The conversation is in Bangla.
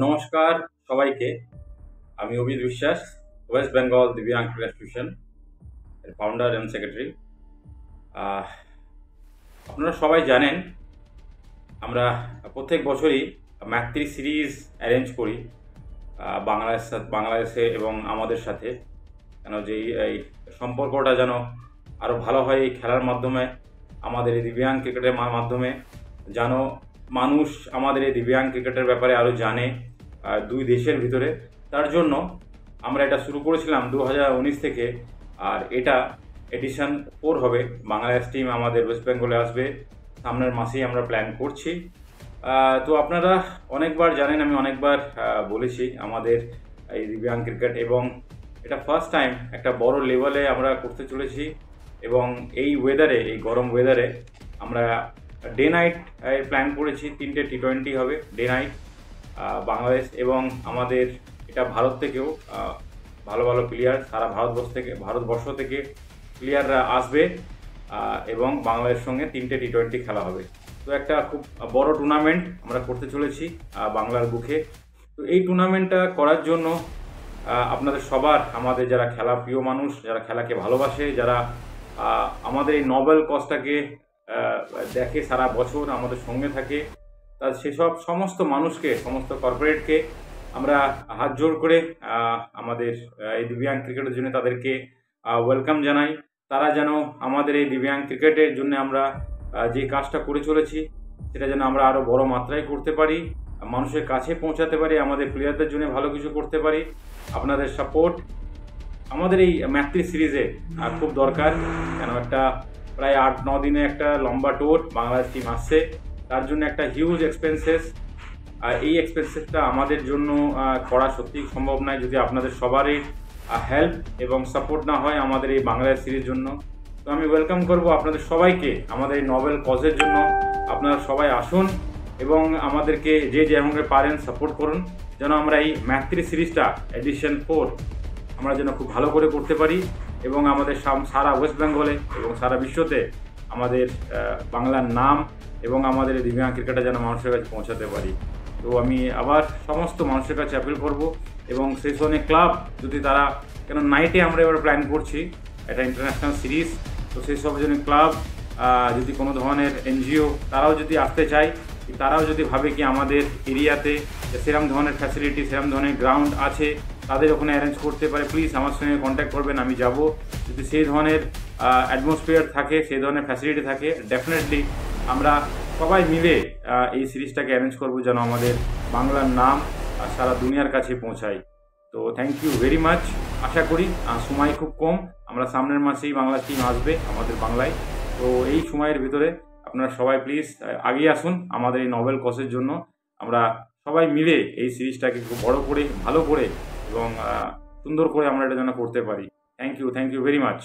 নমস্কার সবাইকে। আমি অভিজিৎ বিশ্বাস, ওয়েস্ট বেঙ্গল দিব্যাঙ্গ ক্রীড়া টিউশন এর ফাউন্ডার এবং সেক্রেটারি। আপনারা সবাই জানেন আমরা প্রত্যেক বছরই ম্যাথ3 সিরিজ অ্যারেঞ্জ করি বাংলাদেশে এবং আমাদের সাথে, কেন যে এই সম্পর্কটা যেন আরও ভালো হয় এই খেলার মাধ্যমে, আমাদের এই দিব্যাঙ্গ ক্রিকেটের মাধ্যমে যেন মানুষ আমাদের এই দিব্যাঙ্গ ক্রিকেটের ব্যাপারে আরও জানে দুই দেশের ভিতরে। তার জন্য আমরা এটা শুরু করেছিলাম 2019 থেকে, আর এটা এডিশন 4 হবে। বাংলাদেশ টিম আমাদের ওয়েস্ট বেঙ্গলে আসবে সামনের মাসেই আমরা প্ল্যান করছি। তো আপনারা অনেকবার জানেন, আমি অনেকবার বলেছি আমাদের এই দিব্যাঙ্গ ক্রিকেট, এবং এটা ফার্স্ট টাইম একটা বড় লেভেলে আমরা করতে চলেছি। এবং এই ওয়েদারে, এই গরম ওয়েদারে আমরা ডে নাইট প্ল্যান করেছি। 3টে T20 হবে ডে নাইট। বাংলাদেশ এবং আমাদের এটা ভারত থেকেও ভালো ভালো প্লেয়ার সারা ভারতবর্ষ থেকে প্লেয়াররা আসবে, এবং বাংলাদেশের সঙ্গে 3টে T20 খেলা হবে। তো একটা খুব বড় টুর্নামেন্ট আমরা করতে চলেছি বাংলার বুকে। তো এই টুর্নামেন্টটা করার জন্য আপনাদের সবার, আমাদের যারা খেলা প্রিয় মানুষ, যারা খেলাকে ভালোবাসে, যারা আমাদের এই নোবেল কজটাকে দেখে সারা বছর আমাদের সঙ্গে থাকে, তার সেসব সমস্ত মানুষকে, সমস্ত কর্পোরেটকে আমরা হাত জোড় করে আমাদের এই দিব্যাঙ্গ ক্রিকেটের জন্য তাদেরকে ওয়েলকাম জানাই। তারা যেন আমাদের এই দিব্যাঙ্গ ক্রিকেটের জন্য আমরা যে কাজটা করে চলেছি সেটা যেন আমরা আরও বড় মাত্রায় করতে পারি, মানুষের কাছে পৌঁছাতে পারি, আমাদের প্লেয়ারদের জন্য ভালো কিছু করতে পারি। আপনাদের সাপোর্ট আমাদের এই ম্যাথ3 সিরিজে খুব দরকার, কেন একটা প্রায় 8-9 দিনে একটা লম্বা ট্যুর বাংলাদেশ টিম আসছে। তার জন্য একটা হিউজ এক্সপেন্সেস, আর এই এক্সপেন্সেসটা আমাদের জন্য করা সত্যিই সম্ভব নয় যদি আপনাদের সবারই হেল্প এবং সাপোর্ট না হয় আমাদের এই বাংলাদেশ সিরিজ জন্য। তো আমি ওয়েলকাম করব আপনাদের সবাইকে আমাদের এই নোবেল কজের জন্য। আপনারা সবাই আসুন এবং আমাদেরকে যে যেমনভাবে পারেন সাপোর্ট করুন, যেন আমরা এই ম্যাথ3 সিরিজটা এডিশন 4 আমরা যেন খুব ভালো করে করতে পারি, এবং আমাদের সারা ওয়েস্ট বেঙ্গলে এবং সারা বিশ্বতে আমাদের বাংলার নাম এবং আমাদের এই দিব্যাঙ্গ ক্রিকেটটা যেন মানুষের কাছে পৌঁছাতে পারি। তো আমি আবার সমস্ত মানুষের কাছে অ্যাপিল করব, এবং সেই সঙ্গে ক্লাব যদি তারা, কেন নাইটে আমরা এবার প্ল্যান করছি একটা ইন্টারন্যাশনাল সিরিজ, তো সেই সব জন্য ক্লাব যদি কোনো ধরনের এনজিও তারাও যদি আসতে চায়, তারাও যদি ভাবে কি আমাদের এরিয়াতে সেরকম ধরনের ফ্যাসিলিটি, সেরকম ধরনের গ্রাউন্ড আছে, তাদের ওখানে অ্যারেঞ্জ করতে পারে, প্লিজ আমার সঙ্গে কন্ট্যাক্ট করবেন, আমি যাব। যদি সেই ধরনের অ্যাটমসফিয়ার থাকে, সেই ধরনের ফ্যাসিলিটি থাকে, ডেফিনেটলি আমরা সবাই মিলে এই সিরিজটাকে অ্যারেঞ্জ করবো, যেন আমাদের বাংলার নাম সারা দুনিয়ার কাছে পৌঁছায়। তো থ্যাংক ইউ ভেরি মাচ। আশা করি সময় খুব কম, আমরা সামনের মাসেই বাংলা টিম আসবে আমাদের বাংলায়। তো এই সময়ের ভিতরে আপনারা সবাই প্লিজ আগিয়ে আসুন আমাদের এই নোবেল কজের জন্য। আমরা সবাই মিলে এই সিরিজটাকে খুব বড় করে, ভালো করে এবং সুন্দর করে আমরা এটা যেন করতে পারি। Thank you very much.